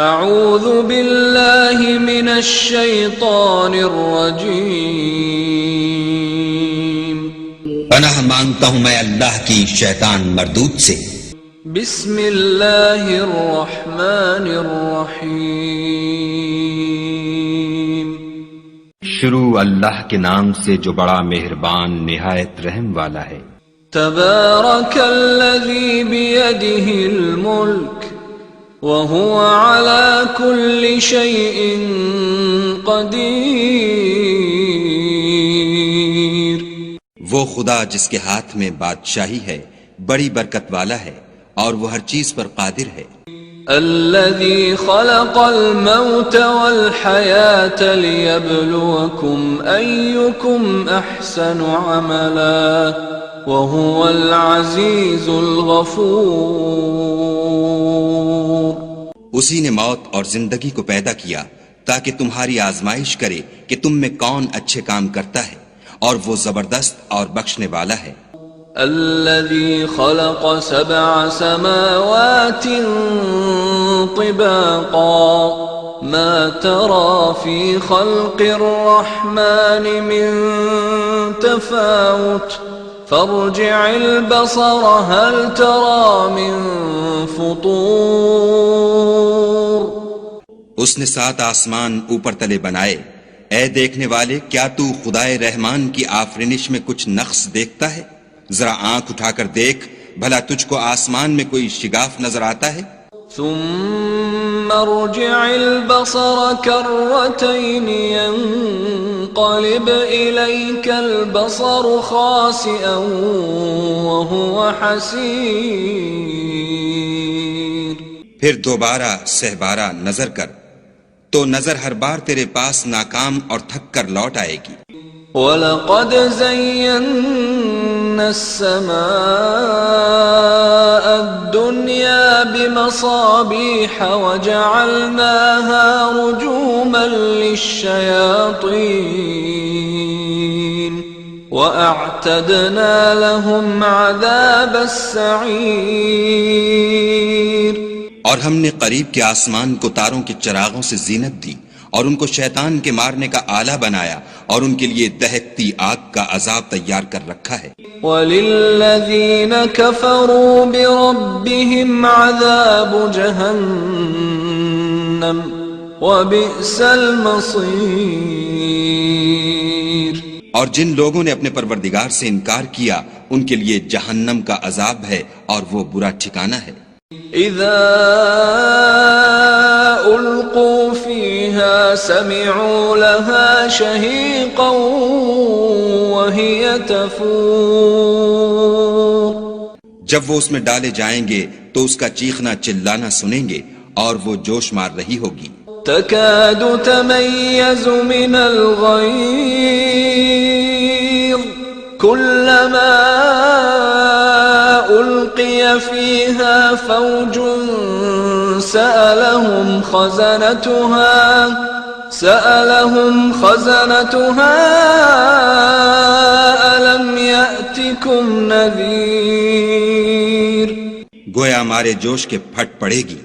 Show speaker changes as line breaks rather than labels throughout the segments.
اعوذ باللہ من الشیطان الرجیم،
پناہ مانگتا ہوں میں اللہ کی شیطان مردود سے۔
بسم اللہ الرحمن الرحیم،
شروع اللہ کے نام سے جو بڑا مہربان نہایت رحم والا ہے۔
تبارک الذی بیدہ الملک وهو على كل شيء قدیر،
وہ خدا جس کے ہاتھ میں بادشاہی ہے بڑی برکت والا ہے اور وہ ہر چیز پر قادر ہے۔
الذي خلق الموت والحياة ليبلوكم أيكم أحسن عملا وهو العزيز الغفور،
اسی نے موت اور زندگی کو پیدا کیا تاکہ تمہاری آزمائش کرے کہ تم میں کون اچھے کام کرتا ہے، اور وہ زبردست اور بخشنے والا ہے۔
الذي خلق 7 سماوات طباقا ما ترى في خلق الرحمن من تفاوت فارجع البصر هل ترى من فطور،
اس نے 7 آسمان اوپر تلے بنائے، اے دیکھنے والے کیا تو خدائے رحمان کی آفرینش میں کچھ نقص دیکھتا ہے؟ ذرا آنکھ اٹھا کر دیکھ، بھلا تجھ کو آسمان میں کوئی شگاف نظر آتا ہے؟
ثم ارجع البصر كرتين ينقلب إليك البصر خاسئا وهو حسير،
پھر دوبارہ سہبارہ نظر کر تو نظر ہر بار تیرے پاس ناکام اور تھک کر لوٹ آئے گی۔
وَلَقَدْ زَيَّنَّا السَّمَاءَ الدُّنْيَا بِمَصَابِيحَ وَجَعَلْنَاهَا رُجُومًا لِلشَّيَاطِينِ وَأَعْتَدْنَا لَهُمْ عَذَابَ السَّعِيرِ،
اور ہم نے قریب کے آسمان کو تاروں کے چراغوں سے زینت دی اور ان کو شیطان کے مارنے کا آلہ بنایا اور ان کے لیے دہکتی آگ کا عذاب تیار کر رکھا ہے۔
وَلِلَّذِينَ كَفَرُوا بِرَبِّهِمْ عَذَابُ جَهَنَّمَ وَبِئْسَ الْمَصِيرُ،
اور جن لوگوں نے اپنے پروردگار سے انکار کیا ان کے لیے جہنم کا عذاب ہے اور وہ برا ٹھکانہ ہے۔
اذا القوا فيها سمعوا لها شهيقا وهي تفور،
جب وہ اس میں ڈالے جائیں گے تو اس کا چیخنا چلانا سنیں گے اور وہ جوش مار رہی ہوگی۔
تكاد تميز من الغيظ كلما ألقي فيها فوج سألهم خزنتها ألم يأتكم نذير،
گویا مارے جوش کے پھٹ پڑے گی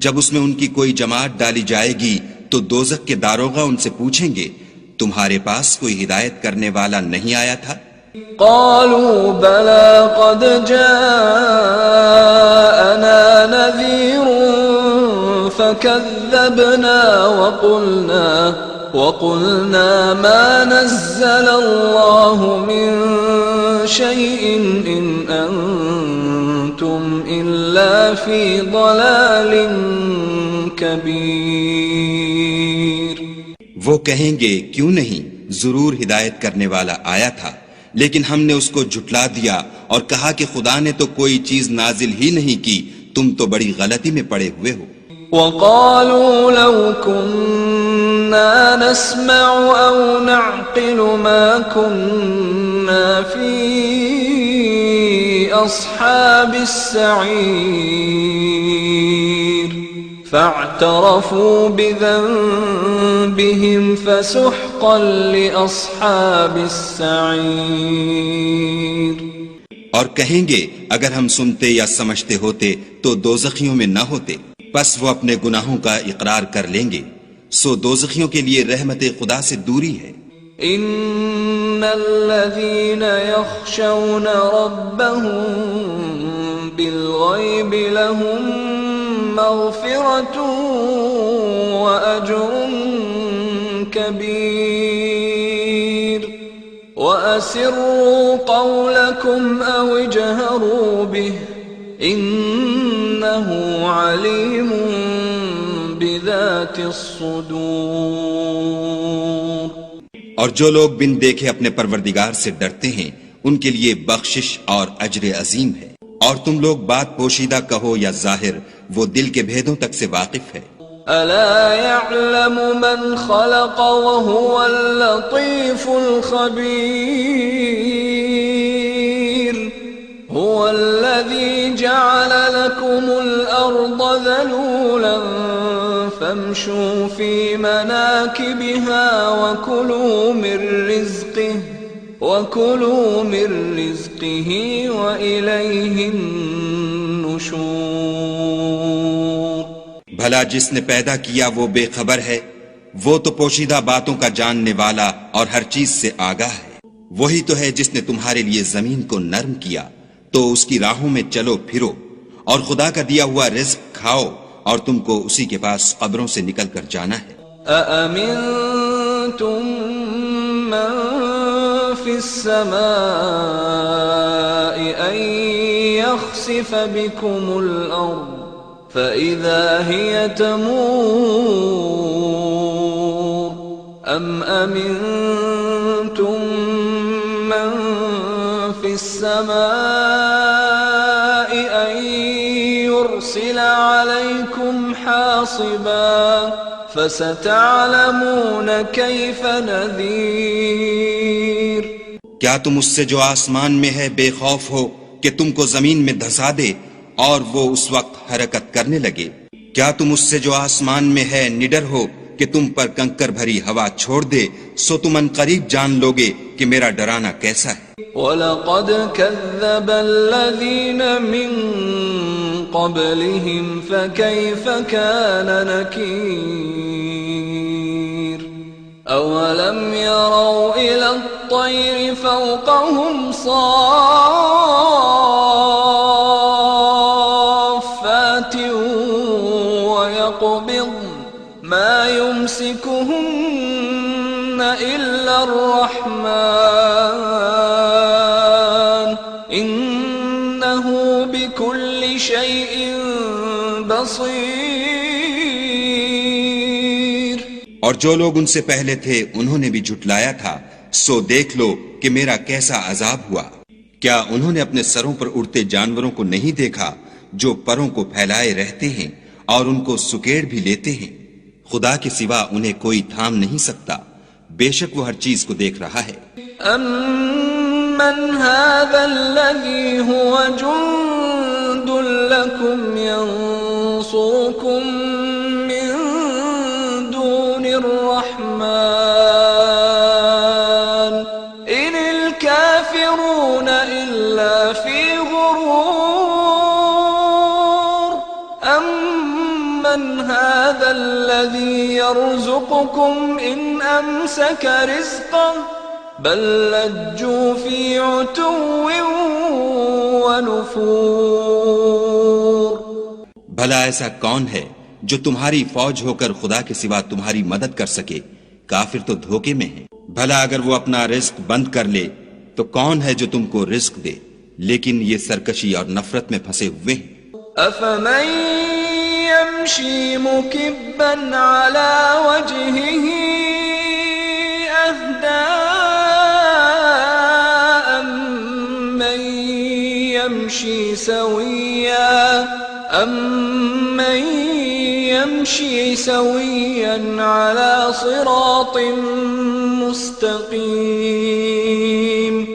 جب اس میں ان کی کوئی جماعت ڈالی جائے گی تو دوزخ کے داروغہ ان سے پوچھیں گے تمہارے پاس کوئی ہدایت کرنے والا نہیں آیا تھا؟
قالوا بلى قد جاءنا نذير فكذبنا وقلنا ما نزل الله من شيء إن أنتم إلا في ضلال كبير،
وہ کہیں گے کیوں نہیں، ضرور ہدایت کرنے والا آیا تھا، لیکن ہم نے اس کو جھٹلا دیا اور کہا کہ خدا نے تو کوئی چیز نازل ہی نہیں کی، تم تو بڑی غلطی میں پڑے ہوئے ہو۔
وقالوا لو كنا نسمع أو نعقل ما كنا في أصحاب السعير، فاعترفوا بذنبهم فسحقا لأصحاب السعير،
اور کہیں گے اگر ہم سنتے یا سمجھتے ہوتے تو دوزخیوں میں نہ ہوتے، پس وہ اپنے گناہوں کا اقرار کر لیں گے، سو دوزخیوں کے لیے رحمت خدا سے دوری ہے۔
ان الذين يخشون ربهم بالغيب لهم مغفرة واجر كبير واسروا قولكم او اجهروا به انه عليم بذات الصدور۔
اور جو لوگ بن دیکھے اپنے پروردگار سے ڈرتے ہیں ان کے لیے بخشش اور اجر عظیم ہے۔ اور تم لوگ بات پوشیدہ کہو یا ظاہر، وہ دل کے بھیدوں تک سے واقف ہے۔
الا يعلم من خلق وهو اللطيف الخبير هو الذي جعل لكم الارض ذلولا فامشوا في مناكبها وكلوا من رزقه وإليه النشور۔
بھلا جس نے پیدا کیا وہ بے خبر ہے، وہ تو پوشیدہ باتوں کا جاننے والا اور ہر چیز سے آگاہ ہے۔ وہی تو ہے جس نے تمہارے لیے زمین کو نرم کیا تو اس کی راہوں میں چلو پھرو، اور خدا کا دیا ہوا رزق کھاؤ، اور تم کو اسی کے پاس قبروں سے نکل کر جانا ہے۔
أأمنتم من في السماء أن يخسف بكم الأرض فإذا هي تمور أم أمنتم من في السماء أن يرسل عليكم حاصبا فستعلمون كيف نذير۔
کیا تم اس سے جو آسمان میں ہے بے خوف ہو کہ تم کو زمین میں دھسا دے اور وہ اس وقت حرکت کرنے لگے؟ کیا تم اس سے جو آسمان میں ہے نڈر ہو کہ تم پر کنکر بھری ہوا چھوڑ دے؟ سو تم ان قریب جان لوگے کہ میرا ڈرانا کیسا ہے۔
وَلَقَدْ كَذَّبَ الَّذِينَ مِن قَبْلِهِمْ فَكَيْفَ كَانَ نَكِيرِ أَوَلَمْ يَرَوْا إِلَى الطَّيْرِ فَوْقَهُمْ صَافَّاتٍ وَيَقْبِضْنَ مَا يُمْسِكُهُنَّ إِلَّا الرَّحْمَنُ إِنَّهُ بِكُلِّ شَيْءٍ بَصِيرٌ۔
اور جو لوگ ان سے پہلے تھے انہوں نے بھی جھٹلایا تھا، سو دیکھ لو کہ میرا کیسا عذاب ہوا۔ کیا انہوں نے اپنے سروں پر اڑتے جانوروں کو نہیں دیکھا جو پروں کو پھیلائے رہتے ہیں اور ان کو سکیڑ بھی لیتے ہیں؟ خدا کے سوا انہیں کوئی تھام نہیں سکتا، بے شک وہ ہر چیز کو دیکھ رہا ہے۔
أَمَّنْ هَذَا الَّذِي هُوَ جُنْدٌ لَكُمْ يَنْصُرُكُمْ مِنْ دُونِ الرَّحْمَنِ إِنِ الْكَافِرُونَ إِلَّا فِي غُرُورٍ أَمَّنْ هَذَا الَّذِي يَرْزُقُكُمْ إِنْ أَمْسَكَ رِزْقَهُ بل لجوا في عتو ونفور۔
بھلا ایسا کون ہے جو تمہاری فوج ہو کر خدا کے سوا تمہاری مدد کر سکے؟ کافر تو دھوکے میں ہیں۔ بھلا اگر وہ اپنا رزق بند کر لے تو کون ہے جو تم کو رزق دے؟ لیکن یہ سرکشی اور نفرت میں پھنسے ہوئے ہیں۔
أفمن يمشي مكبا على وجهه أهدى أمن يمشي سويا على صراط مستقيم۔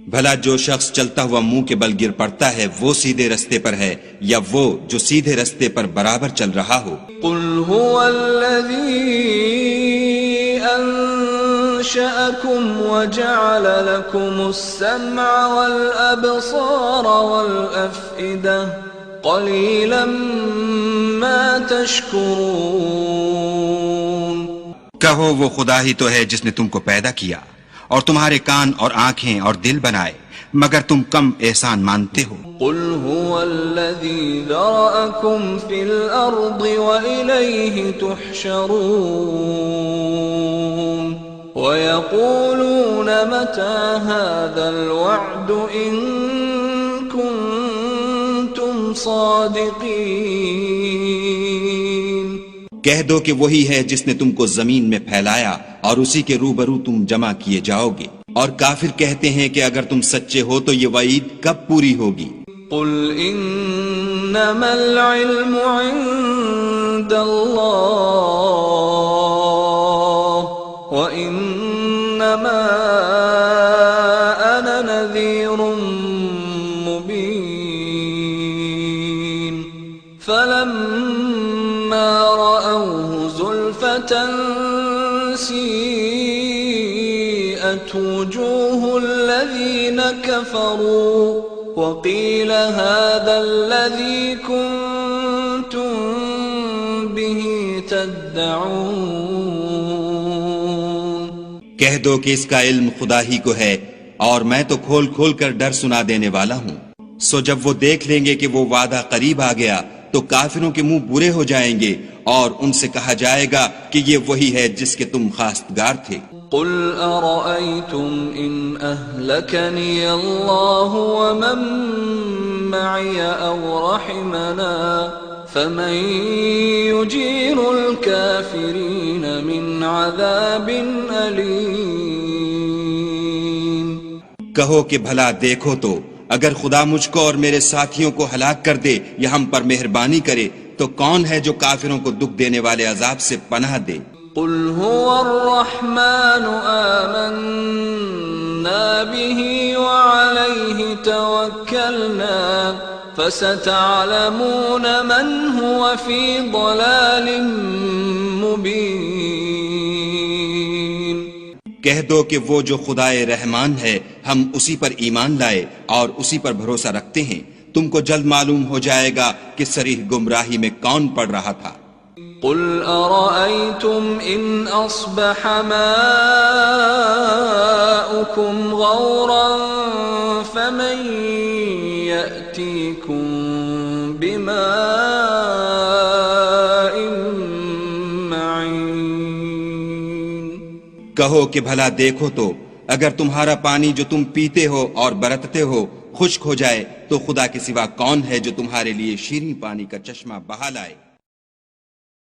بھلا جو شخص چلتا ہوا منہ کے بل گر پڑتا ہے وہ سیدھے رستے پر ہے یا وہ جو سیدھے رستے پر برابر چل رہا ہو؟
قل هو الذي أنشأكم وجعل لكم السمع والأبصار والأفئدة قليلا ما تشكرون.
کہو وہ خدا ہی تو ہے جس نے تم کو پیدا کیا اور تمہارے کان اور آنکھیں اور دل بنائے، مگر تم کم احسان مانتے ہو.
قل هو الذي ذرأكم في الأرض وإليه تحشرون. ويقولون متى هذا الوعد إن كنتم صادقين.
کہہ دو کہ وہی ہے جس نے تم کو زمین میں پھیلایا اور اسی کے روبرو تم جمع کیے جاؤ گے. اور کافر کہتے ہیں کہ اگر تم سچے ہو تو یہ وعید کب پوری ہوگی؟
قل انما العلم عند اللہ وانما انا نذیر مبین. فلما رأوه زلفة سیئت وجوه الذین كفروا وقیل هذا الذی کنتم به تدعون.
کہہ دو کہ اس کا علم خدا ہی کو ہے اور میں تو کھول کھول کر ڈر سنا دینے والا ہوں. سو جب وہ دیکھ لیں گے کہ وہ وعدہ قریب آ گیا تو کافروں کے منہ برے ہو جائیں گے اور ان سے کہا جائے گا کہ یہ وہی ہے جس کے تم خواستگار تھے.
قل ارأيتم ان اهلكني الله ومن معي او رحمنا فمن يجير الكافرين من عذاب أليم.
کہو کہ بھلا دیکھو تو اگر خدا مجھ کو اور میرے ساتھیوں کو ہلاک کر دے یا ہم پر مہربانی کرے تو کون ہے جو کافروں کو دکھ دینے والے عذاب سے پناہ دے؟
قل هو الرحمن آمنا به وعليه توكلنا فستعلمون من هو في ضلال مبين.
کہہ دو کہ وہ جو خدائے رحمان ہے ہم اسی پر ایمان لائے اور اسی پر بھروسہ رکھتے ہیں، تم کو جلد معلوم ہو جائے گا کہ صریح گمراہی میں کون پڑ رہا تھا.
قل أرأيتم إن أصبح ماؤكم غورا فمن يأتيكم بماء معين.
کہو کہ بھلا دیکھو تو اگر تمہارا پانی جو تم پیتے ہو اور برتتے ہو خشک ہو جائے تو خدا کے سوا کون ہے جو تمہارے لیے شیریں پانی کا چشمہ بہا لائے؟